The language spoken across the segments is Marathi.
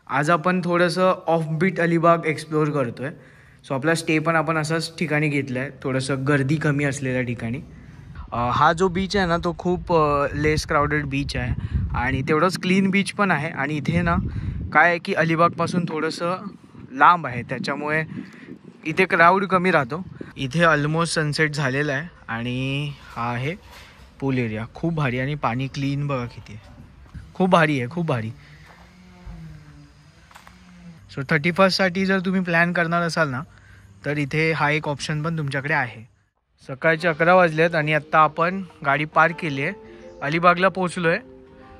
आज आपण थोडंसं ऑफबीट अलिबाग एक्सप्लोअर करतो आहे. सो आपला स्टे पण आपण असाच ठिकाणी घेतला आहे, थोडंसं गर्दी कमी असलेल्या ठिकाणी. हा जो बीच आहे ना तो खूप लेस क्राऊडेड बीच आहे आणि तेवढंच क्लीन बीच पण आहे. आणि इथे ना काय आहे की अलिबागपासून थोडंसं लांब आहे, त्याच्यामुळे इथे क्राऊड कमी राहतो. इथे ऑलमोस्ट सनसेट झालेला आहे आणि हा आहे पूल एरिया. खूप भारी आणि पाणी क्लीन बघा किती आहे, खूप भारी आहे, खूप भारी. सो 31st जर तुम्ही प्लॅन करणार असाल ना तर इथे हा एक ऑप्शन पण तुमच्याकडे आहे. सकाळचे 11 वाजलेत आणि आत्ता आपण गाडी पार्क केली आहे, अलिबागला पोचलो आहे.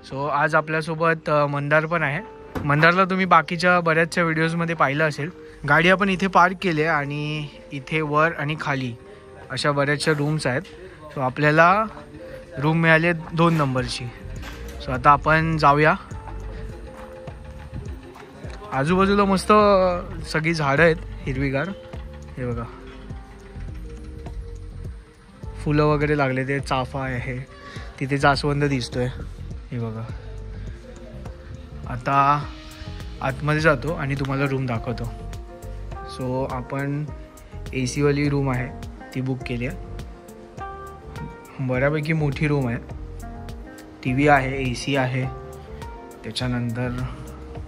सो आज आपल्यासोबत मंदार पण आहे. मंदारला तुम्ही बाकीच्या बऱ्याचशा व्हिडिओजमध्ये पाहिलं असेल. गाडी आपण इथे पार्क केली आहे आणि इथे वर आणि खाली अशा बऱ्याचशा रूम्स आहेत. सो आपल्याला रूम मिळाली 2 नंबरची. सो आता आपण जाऊया. आजूबाजूला मस्त सगळी झाडं आहेत हिरवीगार. हे बघा फुलं वगैरे लागले, ते चाफा आहे तिथे, जास्वंद दिसतोय. हे बघा. आता आतमध्ये जातो आणि तुम्हाला रूम दाखवतो. सो आपण AC वाली रूम आहे ती बुक केली आहे. बऱ्यापैकी मोठी रूम आहे. TV आहे, AC आहे, त्याच्यानंतर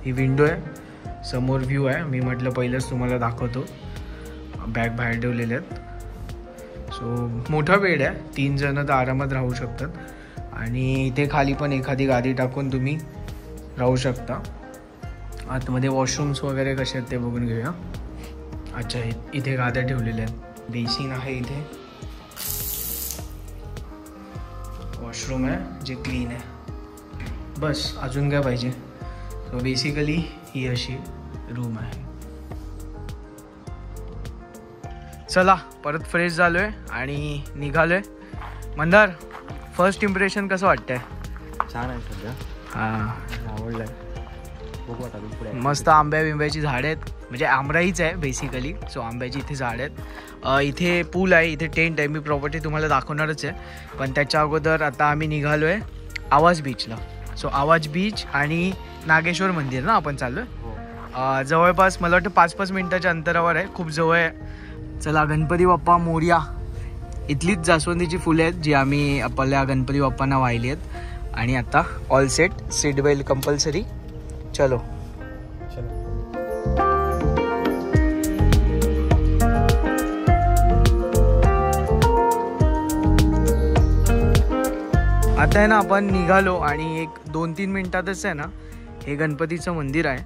ही विंडो आहे, समोर व्ह्यू आहे. मी म्हटलं पहिलंच तुम्हाला दाखवतो. बॅग बाहेर ठेवलेले आहेत. सो मोठा बेड आहे, 3 जण तर आरामात राहू शकतात. आणि इथे खाली पण एखादी गादी टाकून तुम्ही राहू शकता. आतमध्ये वॉशरूम्स वगैरे कसे आहेत ते बघून घेऊया. अच्छा, इथे गाद्या ठेवलेल्या आहेत, बेसिन आहे इथे, वॉशरूम आहे जे क्लीन आहे. बस अजून काय पाहिजे. सो बेसिकली ही अशी रूम आहे. चला परत फ्रेश झालोय आणि निघालोय. मंदार, फर्स्ट इम्प्रेशन कसं वाटतंय? छान आहे सध्या. हां, आवडलं आहे. बघू आता पुढे. मस्त बिंब्याची झाडं आहेत, म्हणजे आमराईच आहे बेसिकली. सो आंब्याची इथे झाडं आहेत. इथे पूल आहे, इथे टेंट आहे. मी प्रॉपर्टी तुम्हाला दाखवणारच आहे, पण त्याच्या अगोदर आता आम्ही निघालो आहे आवाज बीचला. सो आवाज बीच आणि नागेश्वर मंदिर ना आपण चाललो आहे. जवळपास मला वाटतं 5-5 मिनिटाच्या अंतरावर आहे, खूप जवळ आहे. चला, गणपती बाप्पा मोरया. इथलीच जास्वंदीची फुले आहेत जी आम्ही आपल्या गणपती बाप्पांना वाहिली आहेत. आणि आता all set, seat belt compulsory. चलो. आता आहे ना आपण निघालो आणि 1-2-3 मिनिटातच आहे ना हे गणपतीचं मंदिर आहे.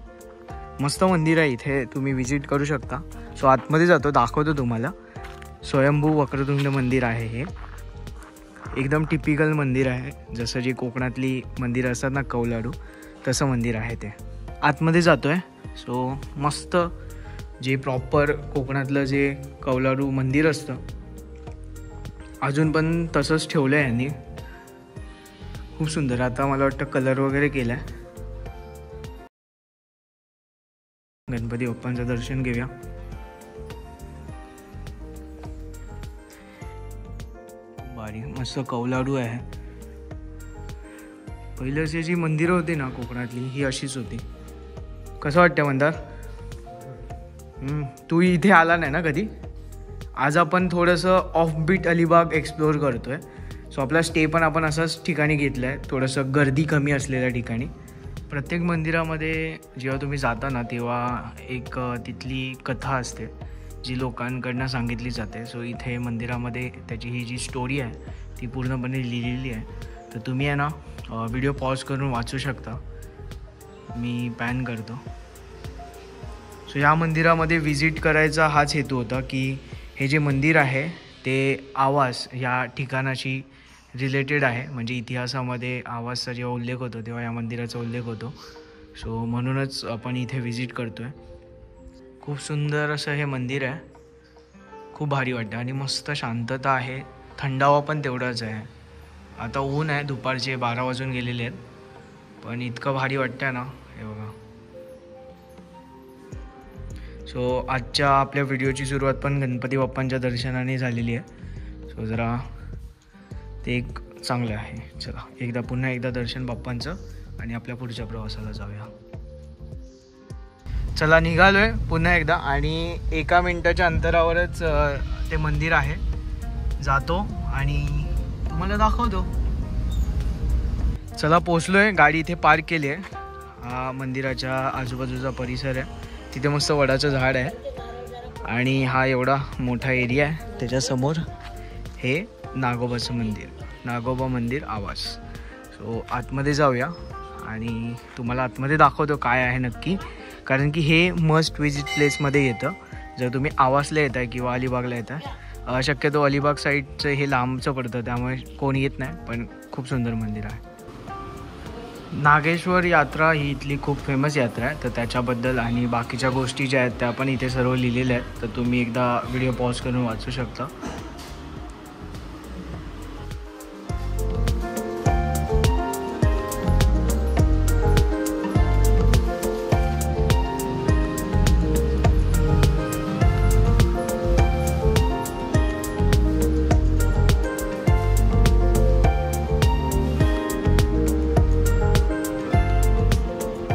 मस्त मंदिर आहे, इथे तुम्ही विजिट करू शकता. सो आतमध्ये जातो, दाखवतो तुम्हाला. स्वयंभू वक्रतुंड मंदिर आहे हे. एकदम टिपिकल मंदिर आहे, जसं जे कोकणातली मंदिरं असतात ना कौलारू, तसं मंदिर आहे ते. आतमध्ये जातो आहे. सो मस्त जे प्रॉपर कोकणातलं जे कौलारू मंदिर असतं अजून पण तसंच ठेवलं आहे यांनी. खूप सुंदर. आता मला वाटतं कलर वगैरे केला आहे. गणपती बाप्पांचं दर्शन घेऊया. भारी मस्त कौलारू आहे. पहिल्याची जी मंदिरं होती ना कोकणातली ही अशीच होती. कसं वाटतं मंदार? तू इथे आला नाही ना कधी? आज आपण थोडंसं ऑफबीट अलिबाग एक्सप्लोअर करतोय. सो आपला स्टे पण आपण असाच ठिकाणी घेतला आहे, थोडंसं गर्दी कमी असलेल्या ठिकाणी. प्रत्येक मंदिरामध्ये जेव्हा तुम्ही जाता ना तेव्हा एक तिथली कथा असते जी लोकांकडनं सांगितली जाते. सो इथे मंदिरामध्ये त्याची ही जी स्टोरी आहे ती पूर्णपणे लिहिलेली आहे. तर तुम्ही आहे ना व्हिडिओ पॉज करून वाचू शकता. मी पॅन करतो. सो या मंदिरामध्ये व्हिजिट करायचा हाच हेतू होता की हे जे मंदिर आहे ते आवास या ठिकाणाशी रिलेटेड आहे. म्हणजे इतिहासामध्ये आवाजचा जेव्हा उल्लेख होतो तेव्हा या मंदिराचा उल्लेख होतो. सो म्हणूनच आपण इथे व्हिजिट करतो आहे. खूप सुंदर असं हे मंदिर आहे, खूप भारी वाटतं आणि मस्त शांतता आहे. थंडावा पण तेवढाच आहे. आता ऊन आहे, दुपारचे 12 वाजून गेलेले आहेत, पण इतकं भारी वाटतं ना. हे बघा. सो आजच्या आपल्या व्हिडिओची सुरुवात पण गणपती बाप्पांच्या दर्शनाने झालेली आहे. सो जरा ते एक चांगलं आहे. चला पुन्हा एकदा दर्शन बाप्पांचं आणि आपल्या पुढच्या प्रवासाला जाऊया. चला निघालोय पुन्हा एकदा आणि 1 मिनिटाच्या अंतरावरच ते मंदिर आहे. जातो आणि तुम्हाला दाखवतो. चला पोचलोय. गाडी इथे पार्क केली आहे. हा मंदिराच्या आजूबाजूचा परिसर आहे. तिथे मस्त वडाचं झाड आहे आणि हा एवढा मोठा एरिया आहे. त्याच्यासमोर हे नागोबाचं मंदिर, नागोबा मंदिर आवास. सो आतमध्ये जाऊया आणि तुम्हाला आतमध्ये दाखवतो काय आहे नक्की. कारण की हे मस्ट विजिट प्लेसमध्ये येतं जर तुम्ही आवासला येत आहे किंवा अलिबागला येत आहे. शक्यतो अलिबाग साईडचं हे लांबचं पडतं त्यामुळे कोणी येत नाही, पण खूप सुंदर मंदिर आहे. नागेश्वर यात्रा ही इथली खूप फेमस यात्रा आहे. तर त्याच्याबद्दल आणि बाकीच्या गोष्टी ज्या आहेत त्या पण इथे सर्व लिहिलेल्या आहेत. तर तुम्ही एकदा व्हिडिओ पॉज करून वाचू शकता.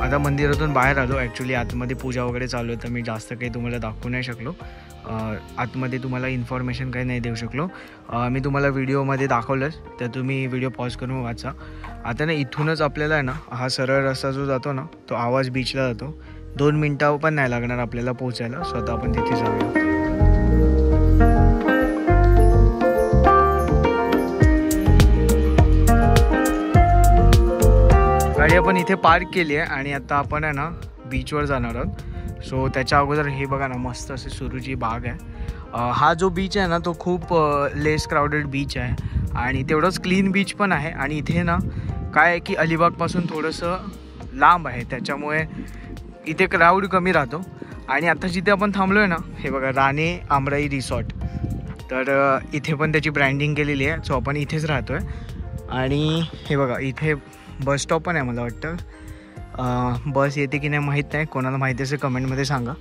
आता मंदिरातून बाहेर आलो. ॲक्च्युली आतमध्ये पूजा वगैरे चालू आहे तर मी जास्त काही तुम्हाला दाखवू नाही शकलो. आतमध्ये तुम्हाला इन्फॉर्मेशन काही नाही देऊ शकलो. मी तुम्हाला व्हिडिओमध्ये दाखवलंच तर तुम्ही व्हिडिओ पॉज करून वाचा. आता ना इथूनच आपल्याला आहे ना हा सरळ रस्ता जो जातो ना तो आवाज बीचला जातो. 2 मिनटं पण नाही लागणार आपल्याला पोहोचायला. स्वतः आपण तिथे जाऊया. गाडी आपण इथे पार्क केली आहे आणि आता आपण आहे ना बीचवर जाणार आहोत. सो त्याच्या अगोदर हे बघा ना मस्त असे सुरूची बाग आहे. हा जो बीच आहे ना तो खूप लेस क्राऊडेड बीच आहे आणि तेवढंच क्लीन बीच पण आहे. आणि इथे ना काय आहे की अलिबागपासून थोडंसं लांब आहे त्याच्यामुळे इथे क्राऊड कमी राहतो. आणि आता जिथे आपण थांबलो आहे ना हे बघा राणे आमराई रिसॉर्ट. तर इथे पण त्याची ब्रँडिंग केलेली आहे. सो आपण इथेच राहतो आहे. आणि हे बघा इथे बस स्टॉप पण आहे. मला वाटतं बस येते की नाही माहीत नाही. कोणाला माहिती असेल कमेंटमध्ये सांगा.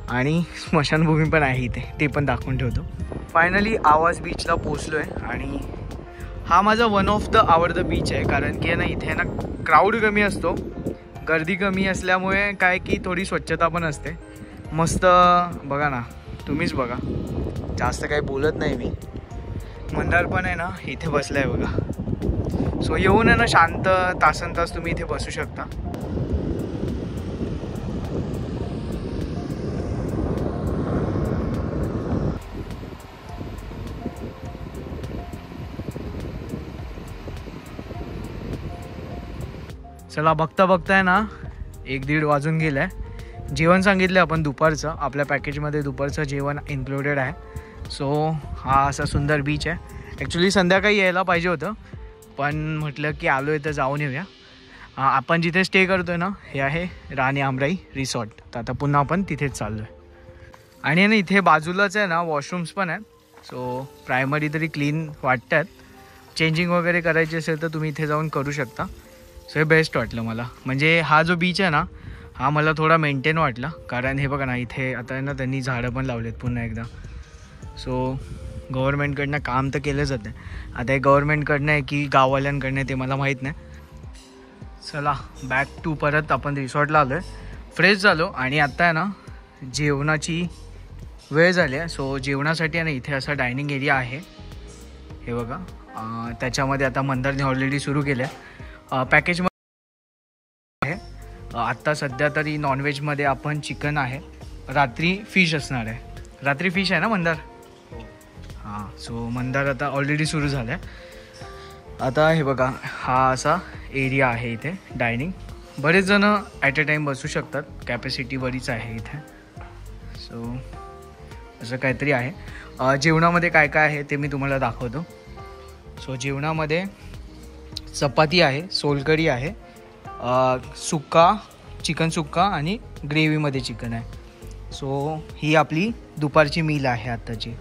आणि स्मशानभूमी पण आहे इथे, ते पण दाखवून ठेवतो. फायनली आवाज बीचला पोचलो आहे आणि हा माझा वन ऑफ द आवडतं बीच आहे. कारण की ना इथे ना क्राऊड कमी असतो, गर्दी कमी असल्यामुळे काय की थोडी स्वच्छता पण असते. मस्त बघा ना, तुम्हीच बघा. जास्त काही बोलत नाही मी. मंदार पण आहे ना इथे बसला आहे बघा. सो येऊन आहे ना शांत तासन तास तुम्ही इथे बसू शकता. चला बघता बघताय ना 1-1:30 वाजून गेलं आहे. जेवण सांगितलं आपण दुपारचं. आपल्या पॅकेजमध्ये दुपारचं जेवण इन्क्लुडेड आहे. सो हा असा सुंदर बीच आहे. ॲक्च्युली संध्याकाळी यायला पाहिजे होतं पण म्हटलं की आलो आहे तर जाऊन येऊया. आपण जिथे स्टे करतो आहे ना हे आहे राणे आमराई रिसॉर्ट. तर आता पुन्हा आपण तिथेच चाललो आहे. आणि ना इथे बाजूलाच आहे ना वॉशरूम्स पण आहेत. सो प्रायमरी तरी क्लीन वाटतात. चेंजिंग वगैरे करायची असेल तर तुम्ही इथे जाऊन करू शकता. सो हे बेस्ट वाटलं मला. म्हणजे हा जो बीच आहे ना हा मला थोडा मेंटेन वाटला. कारण हे बघा ना इथे आता आहे ना त्यांनी झाडं पण लावलेत पुन्हा एकदा. सो गव्हर्नमेंटकडनं काम तर केलं जातं. आता हे गव्हर्नमेंटकडनं आहे की गाववाल्यांकडनं ते मला माहीत नाही. चला बॅक टू परत आपण रिसॉर्टला आलो आहे. फ्रेश झालो आणि आत्ता आहे ना जेवणाची वेळ झाली आहे. सो जेवणासाठी आहे ना इथे असा डायनिंग एरिया आहे हे बघा. त्याच्यामध्ये आता मंदारने ऑलरेडी सुरू केलं आहे. पॅकेजमध्ये आहे. आत्ता सध्या तरी नॉनव्हेजमध्ये आपण चिकन आहे. रात्री फिश असणार आहे. रात्री फिश आहे ना मंदार? हां. सो मंदार आता ऑलरेडी सुरू झालं आहे. आता हे बघा हा असा एरिया आहे इथे डायनिंग. बरेच जण ॲट अ टाईम बसू शकतात. कॅपॅसिटी बरीच आहे इथे. सो असं काहीतरी आहे. जेवणामध्ये काय काय आहे ते मी तुम्हाला दाखवतो. सो जेवणामध्ये चपाती आहे, सोलकढी आहे, सुक्का चिकन सुक्का आणि ग्रेव्हीमध्ये चिकन आहे. सो ही आपली दुपारची मील आहे आत्ताची.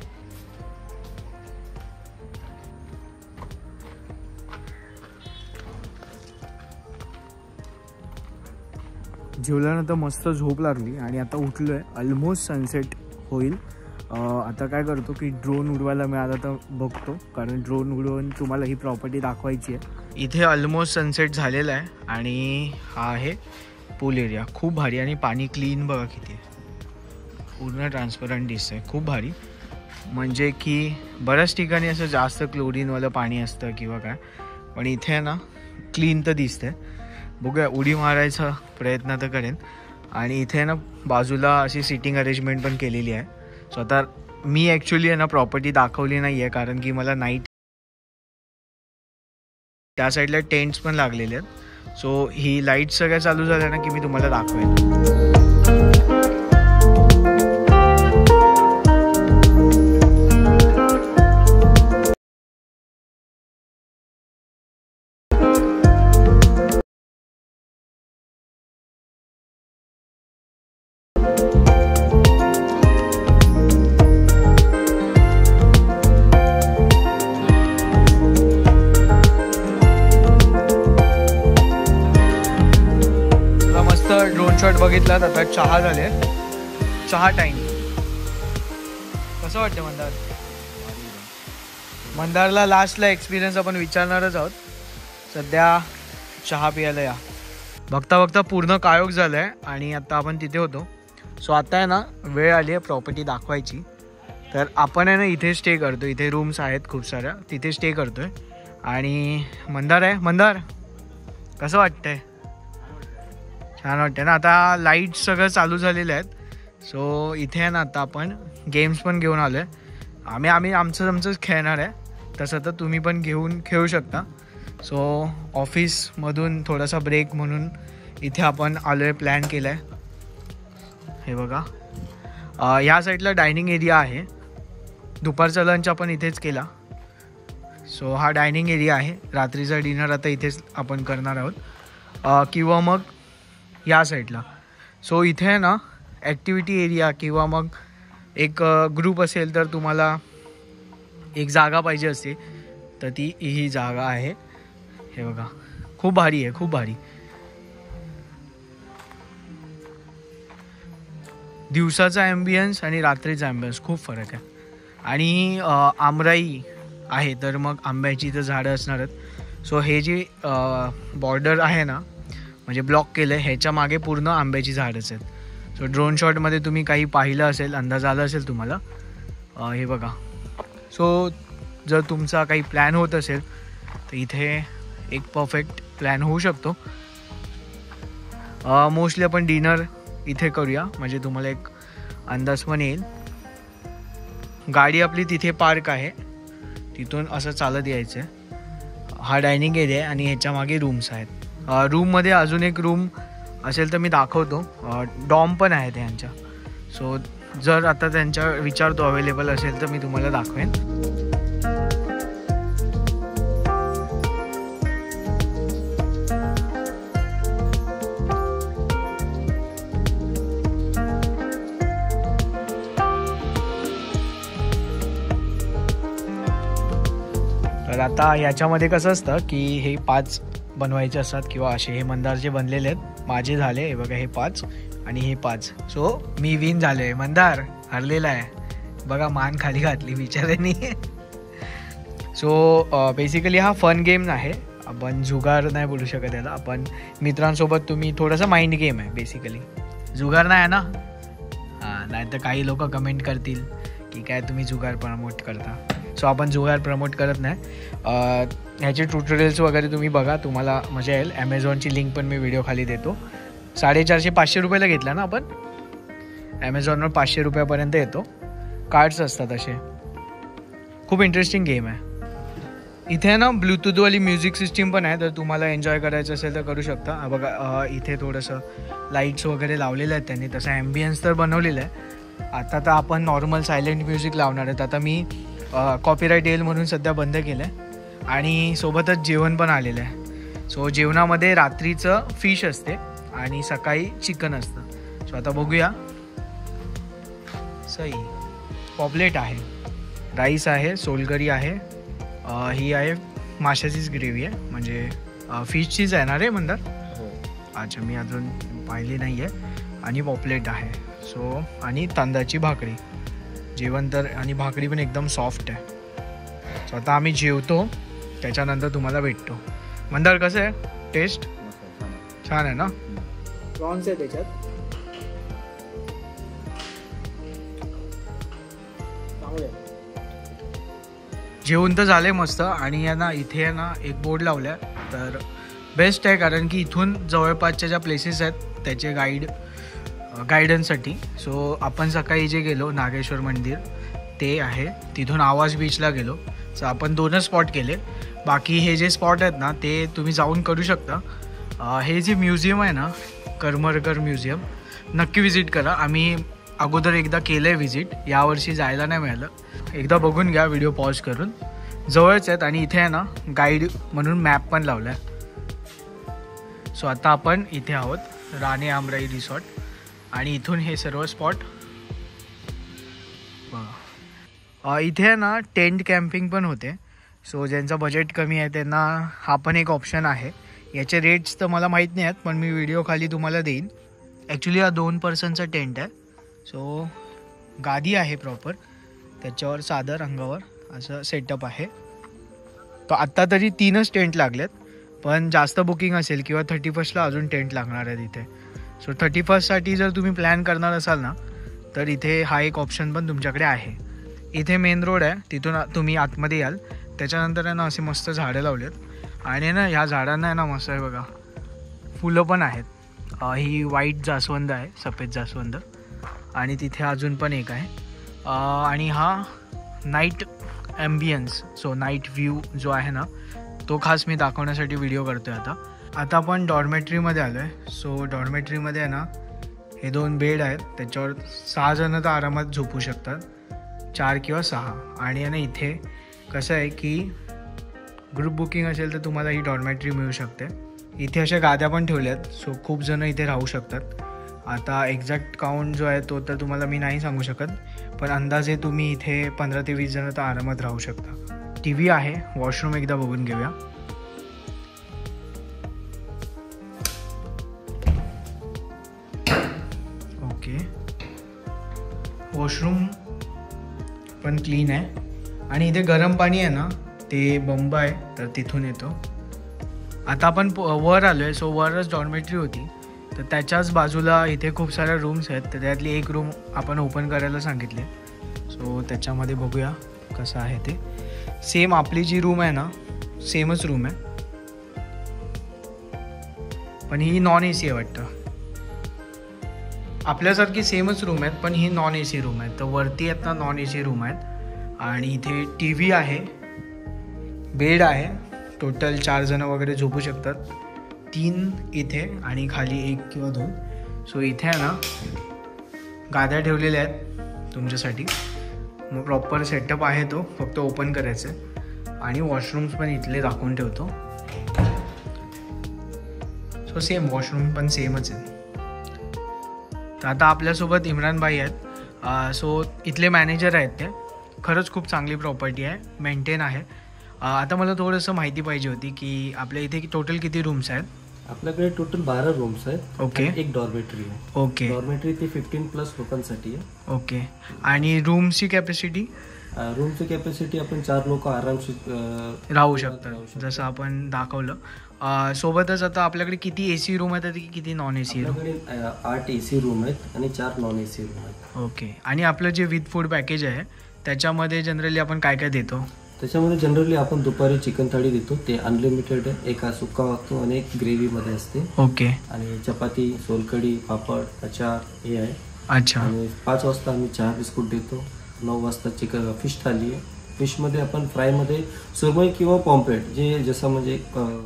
जेवल्यानंतर मस्त झोप लागली आणि आता उठलो आहे. ऑलमोस्ट सनसेट होईल. आता काय करतो की ड्रोन उडवायला मिळाला तर बघतो. कारण ड्रोन उडवून तुम्हाला ही प्रॉपर्टी दाखवायची आहे. इथे ऑलमोस्ट सनसेट झालेला आहे आणि हा आहे पूल एरिया खूप भारी आणि पाणी क्लीन बघा किती आहे, पूर्ण ट्रान्सपरंट दिसतंय, खूप भारी. म्हणजे की बऱ्याच ठिकाणी असं जास्त क्लोरीनवालं पाणी असतं किंवा काय, पण इथे ना क्लीन तर दिसतंय. बघूया, उडी मारायचा प्रयत्न तर करेन. आणि इथे ना बाजूला अशी सिटिंग अरेंजमेंट पण केलेली आहे. सो आता मी ॲक्च्युली आहे ना प्रॉपर्टी दाखवली नाही आहे, कारण की मला नाईट त्या साईडला टेंट्स पण लागलेले आहेत. सो ही लाईट सगळ्या चालू झाल्या ना की मी तुम्हाला दाखवेन. ड्रोन शॉट बघितलात. आता चहा झाले, चहा टाईम. कसं वाटतं मंदार? मंदारला लास्टला एक्सपिरियन्स आपण विचारणारच आहोत. सध्या चहा प्यायला या. बघता बघता पूर्ण कायोग झालं आहे आणि आता आपण तिथे होतो. सो आता आहे ना वेळ आली आहे प्रॉपर्टी दाखवायची. तर आपण आहे ना इथे स्टे करतो, इथे रूम्स आहेत खूप साऱ्या, तिथे स्टे करतो आहे. आणि मंदार आहे. मंदार कसं वाटतंय? छान वाटतं ना. आता लाईट सगळं चालू झालेलं आहेत. सो इथे आहे ना आता आपण गेम्स पण घेऊन आलो आहे. आम्ही आमचंच खेळणार आहे, तसं तर तुम्ही पण घेऊन खेळू शकता. सो ऑफिसमधून थोडासा ब्रेक म्हणून इथे आपण आलो आहे, प्लॅन केला आहे. हे बघा, ह्या साईडला डायनिंग एरिया आहे. दुपारचा लंच आपण इथेच केला. सो हा डायनिंग एरिया आहे. रात्रीचा डिनर आता इथेच आपण करणार आहोत, किंवा मग या साईडला. सो इथे आहे ना ॲक्टिव्हिटी एरिया किंवा मग एक ग्रुप असेल तर तुम्हाला एक जागा पाहिजे असते, तर ती ही जागा आहे. हे बघा, खूप भारी आहे, खूप भारी. दिवसाचा ॲम्बियन्स आणि रात्रीचा ॲम्बियन्स खूप फरक आहे. आणि आमराई आहे, तर मग आंब्याची तर झाडं असणारच. सो हे जे बॉर्डर आहे ना, म्हणजे ब्लॉक केलं आहे, ह्याच्या मागे पूर्ण आंब्याची झाडच आहेत. सो ड्रोन शॉटमध्ये तुम्ही काही पाहिलं असेल, अंदाज आला असेल तुम्हाला. हे बघा. सो जर तुमचा काही प्लॅन होत असेल तर इथे एक परफेक्ट प्लॅन होऊ शकतो. मोस्टली आपण डिनर इथे करूया, म्हणजे तुम्हाला एक अंदाज पण येईल. गाडी आपली तिथे पार्क आहे, तिथून असं चालत यायचं आहे. हा डायनिंग एरिया आहे आणि ह्याच्या मागे रूम्स आहेत. रूममध्ये अजून एक रूम असेल तर मी दाखवतो. डॉम पण आहे त्यांच्या. सो जर आता त्यांच्या विचारतो अवेलेबल असेल तर मी तुम्हाला दाखवेन. तर आता याच्यामध्ये कसं असतं की हे 5 बनवायचे असतात किंवा असे. हे मंदार जे बनलेले आहेत माझे झाले, हे बघा, हे 5 आणि हे 5. सो मी विन झालो आहे, मंदार हरलेला आहे. बघा, मान खाली घातली बिचाऱ्यानी. सो बेसिकली हा फन गेम आहे. आपण जुगार नाही बोलू शकत याला. आपण मित्रांसोबत तुम्ही थोडासा माइंड गेम आहे बेसिकली. जुगार नाही आहे ना? हां, नाही तर काही लोक कमेंट करतील की काय तुम्ही जुगार प्रमोट करता. सो आपण जुगार प्रमोट करत नाही. ह्याचे ट्युटोरियल्स वगैरे तुम्ही बघा, तुम्हाला मजा येईल. ॲमेझॉनची लिंक पण मी व्हिडिओ खाली देतो. 450-500 रुपयाला घेतला ना आपण. ॲमेझॉनवर 500 रुपयापर्यंत येतो. कार्ड्स असतात असे. खूप इंटरेस्टिंग गेम आहे. इथे ना ब्लूटूथवाली म्युझिक सिस्टीम पण आहे, तर तुम्हाला एन्जॉय करायचं असेल तर करू शकता. बघा, इथे थोडंसं लाईट्स वगैरे लावलेलं आहेत त्यांनी, तसं ॲम्बियन्स तर बनवलेलं आहे. आता तर आपण नॉर्मल सायलेंट म्युझिक लावणार आहेत. आता मी कॉपीराईट येईल म्हणून सध्या बंद केलं आहे. आणि सोबतच जेवण पण आलेलं आहे. सो जेवणामध्ये रात्रीचं फिश असते आणि सकाळी चिकन असतं. सो आता बघूया. सही पॉपलेट आहे, राईस आहे, सोलकरी आहे, ही आहे माशाचीच ग्रेव्ही आहे, म्हणजे फिशचीच आहे ना रे म्हणतात. अच्छा, मी अजून पाहिली नाही आहे. आणि पॉपलेट आहे. सो आणि तांदळाची भाकरी. जेवण तर आणि भाकरी पण एकदम सॉफ्ट आहे. सो आता आम्ही जेवतो, त्याच्यानंतर तुम्हाला भेटतो. मंदार कसं आहे टेस्ट? छान आहे ना? प्रॉन्स आहे त्याच्यात. जेवण तर झाले मस्त. आणि आहे ना इथे आहे ना एक बोर्ड लावला तर बेस्ट आहे, कारण की इथून जवळपासच्या ज्या प्लेसेस आहेत त्याचे गायडन्ससाठी. सो आपण सकाळी जे गेलो नागेश्वर मंदिर ते आहे, तिथून आवाज बीचला गेलो. सो आपण 2च स्पॉट केले. बाकी हे जे स्पॉट आहेत ना ते तुम्ही जाऊन करू शकता. हे जे म्युझियम आहे ना करमरकर म्युझियम, नक्की विजिट करा. आम्ही अगोदर एकदा केलं आहे विजिट, यावर्षी जायला नाही मिळालं. एकदा बघून घ्या व्हिडिओ पॉज करून. जवळच आहेत आणि इथे आहे ना गाईड म्हणून मॅप पण लावला आहे. सो आता आपण इथे आहोत राणे आमराई रिसॉर्ट आणि इथून हे सर्व स्पॉट. इथे आहे ना टेंट कॅम्पिंग पण होते. सो ज्यांचं बजेट कमी आहे त्यांना हा पण एक ऑप्शन आहे. याचे रेट्स तर मला माहीत नाही आहेत, पण मी व्हिडिओ खाली तुम्हाला देईन. ॲक्च्युली हा 2 पर्सनचा टेंट आहे. सो गादी आहे प्रॉपर, त्याच्यावर साधं रंगावर असं सेटअप आहे. तर आत्ता तरी 3च टेंट लागलेत, पण जास्त बुकिंग असेल किंवा 31ला अजून टेंट लागणार आहेत इथे. सो 31साठी जर तुम्ही प्लॅन करणार असाल ना तर इथे हा एक ऑप्शन पण तुमच्याकडे आहे. इथे मेन रोड आहे, तिथून तुम्ही आतमध्ये याल. त्याच्यानंतर आहे ना असे मस्त झाडं लावलेत आणि ना ह्या झाडांना आहे ना मस्त आहे बघा फुलं पण आहेत. ही व्हाईट जास्वंद आहे, सफेद जास्वंद. आणि तिथे अजून पण एक आहे. आणि हा night ambience, so night view जो आहे ना तो खास मी दाखवण्यासाठी व्हिडिओ करतो आहे. आता आपण डॉर्मेटरीमध्ये आलो आहे. सो डॉर्मेटरीमध्ये आहे ना हे 2 बेड आहेत, त्याच्यावर 6 जण तर आरामात झोपू शकतात, 4 किंवा 6. आणि आहे ना इथे कसं आहे की ग्रुप बुकिंग असेल तर तुम्हाला ही डॉर्मेटरी मिळू शकते. इथे अशा गाद्या पण ठेवल्या आहेत, सो खूप जण इथे राहू शकतात. आता एक्झॅक्ट काउंट जो आहे तो तर तुम्हाला मी नाही सांगू शकत, पण अंदाजे तुम्ही इथे 15 ते 20 जण तर आरामात राहू शकता. TV आहे. वॉशरूम एकदा बघून घेऊया. ओके, वॉशरूम पण क्लीन आहे. आणि इथे गरम पाणी आहे ना ते बंब आहे तर तिथून येतो. आता आपण वर आलो आहे. सो वरच डॉर्मेटरी होती, तर त्याच्याच बाजूला इथे खूप साऱ्या रूम्स आहेत. तर त्यातली एक रूम आपण ओपन करायला सांगितले. सो त्याच्यामध्ये बघूया कसं आहे ते. सेम आपली जी रूम आहे ना सेमच रूम आहे, पण ही नॉन AC आहे वाटतं. आपल्यासारखी सेमच रूम आहेत, पण ही नॉन AC रूम आहे. तर वरती आहेत ना नॉन AC रूम आहेत. आणि इथे TV आहे, बेड आहे, टोटल 4 जण वगैरे झोपू शकतात. 3 इथे आणि खाली 1 किंवा 2. सो इथे आहे ना गाद्या ठेवलेल्या आहेत तुमच्यासाठी. मग प्रॉपर सेटअप आहे तो, फक्त ओपन करायचं आहे. आणि वॉशरूम्स पण इथले दाखवून ठेवतो. सो सेम वॉशरूम पण सेमच आहे. तर आता आपल्यासोबत इम्रान भाई आहेत. सो इथले मॅनेजर आहेत ते. खरंच खूप चांगली प्रॉपर्टी आहे, मेंटेन आहे. आता मला थोडंसं माहिती पाहिजे होती की आपल्या इथे टोटल किती रूम्स आहेत? आपल्याकडे टोटल 12 रूम्स आहेत. ओके. एक डॉर्मेटरी आहे. ओके. डॉर्मेटरी ती 15+ लोकांसाठी आहे. ओके. आणि रूमची कॅपॅसिटी? रूमची कॅपॅसिटी आपण 4 लोक आरामशीर राहू शकतात, जसं आपण दाखवलं. सोबतच आता आपल्याकडे किती AC रूम आहेत, किती नॉन AC रूम? आपल्याकडे 8 AC रूम आहेत आणि 4 नॉन AC रूम आहेत. ओके. आणि आपलं जे विथ फूड पॅकेज आहे त्याच्यामध्ये जनरली आपण काय काय देतो? त्याच्यामध्ये जनरली आपण दुपारी चिकन थाळी देतो, ते अनलिमिटेड आहे. एक सुक्का वागतो आणि एक ग्रेव्हीमध्ये असते. ओके. आणि चपाती, सोलकढी, पापड, अचार हे आहे. अच्छा. आणि 5 वाजता आम्ही चहा बिस्कुट देतो. 9 वाजता चिकन फिश थाली आहे. फिशमध्ये आपण फ्रायमध्ये सुरमई किंवा पॉम्प्लेट, जे जसं म्हणजे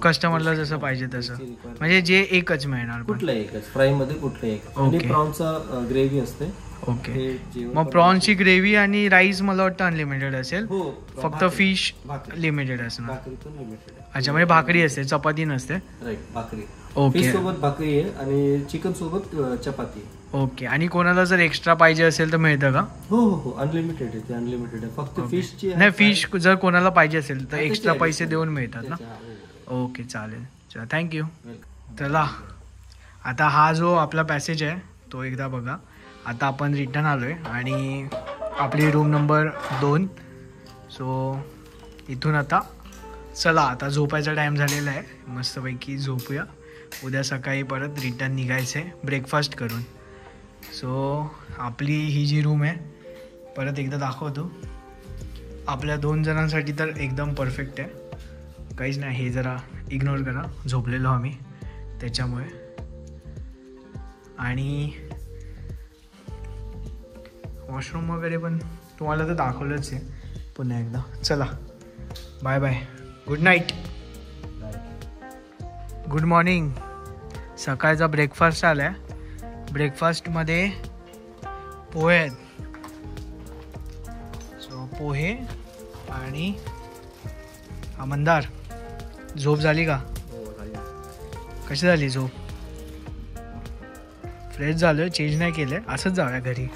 कस्टमरला जसं पाहिजे तसं, म्हणजे जे एकच मिळणार. कुठलं एकच फ्रायमध्ये कुठलं एक. आणि प्रॉन्सचा ग्रेव्ही असते. ओके. मग प्रॉन्सची ग्रेव्ही आणि राईस मला वाटतं अनलिमिटेड असेल. हो. फक्त फिश लिमिटेड असणार. भाकरी पण लिमिटेड. अच्छा, म्हणजे भाकरी असते, चपाती नसते. राईट, भाकरी. ओके. फिश सोबत भाकरी आहे आणि चिकन सोबत चपाती. ओके. आणि कोणाला जर एक्स्ट्रा पाहिजे असेल तर मिळतं का? हो हो हो, अनलिमिटेड आहे ते. अनलिमिटेड आहे. फक्त फिशची नाही, फिश जर कोणाला पाहिजे असेल तर एक्स्ट्रा पैसे देऊन मिळतात ना? ओके, चालेल. चला, थँक्यू. चला, आता हा जो आपला पॅसेज आहे तो एकदा बघा. आता आपण रिटर्न आलो आहे आणि आपली रूम नंबर 2. सो इथून आता चला, आता झोपायचा टाईम झालेला आहे. मस्तपैकी झोपूया. उद्या सकाळी परत रिटर्न निघायचं आहे ब्रेकफास्ट करून. सो आपली ही जी रूम आहे परत एकदा दाखवतो. आपल्या 2 जणांसाठी तर एकदम परफेक्ट आहे. काहीच नाही, हे जरा इग्नोर करा, झोपलेलो आम्ही त्याच्यामुळे. आणि वॉशरूम वगैरे पण तुम्हाला तर दाखवलंच आहे पुन्हा एकदा. चला bye bye, good night, good morning. सकाळचा ब्रेकफास्ट आला आहे. ब्रेकफास्टमध्ये पोहे आहेत. सो पोहे आणि आमंदार. झोप झाली का? कशी झाली झोप? फ्रेश झालं, चेंज नाही केलं, असंच जाऊया घरी.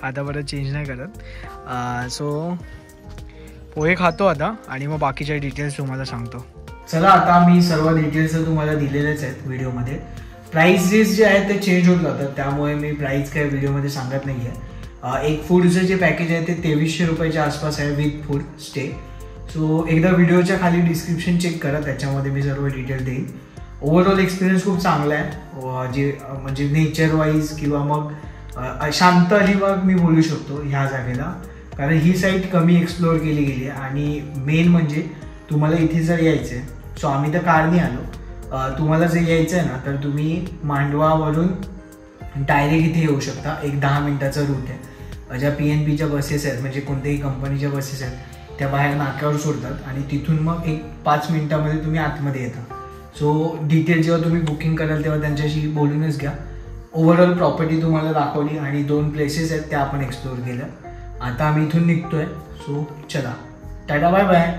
आता परत चेंज नाही करत. सो पोहे खातो आता आणि मग बाकीच्या डिटेल्स तुम्हाला सांगतो. चला, आता मी सर्व डिटेल्स तुम्हाला दिलेलेच आहेत व्हिडिओमध्ये. प्राइसेस जे आहेत ते चेंज होत जातात, त्यामुळे मी प्राइस काय व्हिडिओमध्ये सांगत नाही आहे. एक फूडचं जे पॅकेज आहे ते 2300 रुपयाच्या आसपास आहे विथ फूड स्टे. सो एकदा व्हिडिओच्या खाली डिस्क्रिप्शन चेक करा, त्याच्यामध्ये मी सर्व डिटेल देईन. ओव्हरऑल एक्सपिरियन्स खूप चांगला आहे. जे म्हणजे नेचर वाईज किंवा मग शांत अलिबाग मी बोलू शकतो ह्या जागेला, कारण ही साईट कमी एक्सप्लोअर केली गेली आहे. आणि मेन म्हणजे तुम्हाला इथे जर यायचं आहे, सो आम्ही तर कारने आलो, तुम्हाला जर यायचं आहे ना तर तुम्ही मांडवावरून डायरेक्ट इथे येऊ शकता. एक 10 मिनिटाचा रूट आहे. ज्या PNPच्या बसेस आहेत, म्हणजे कोणत्याही कंपनीच्या बसेस आहेत, त्या बाहेर नाक्यावर सोडतात आणि तिथून मग एक 5 मिनिटामध्ये तुम्ही आतमध्ये येता. सो डिटेल जेव्हा तुम्ही बुकिंग कराल तेव्हा त्यांच्याशी बोलूनच घ्या. ओव्हरऑल प्रॉपर्टी तुम्हाला दाखवली आणि 2 प्लेसेस आहेत त्या आपण एक्सप्लोअर केल्या. आता आम्ही इथून निघतोय. सो चला, टाटा, बाय बाय.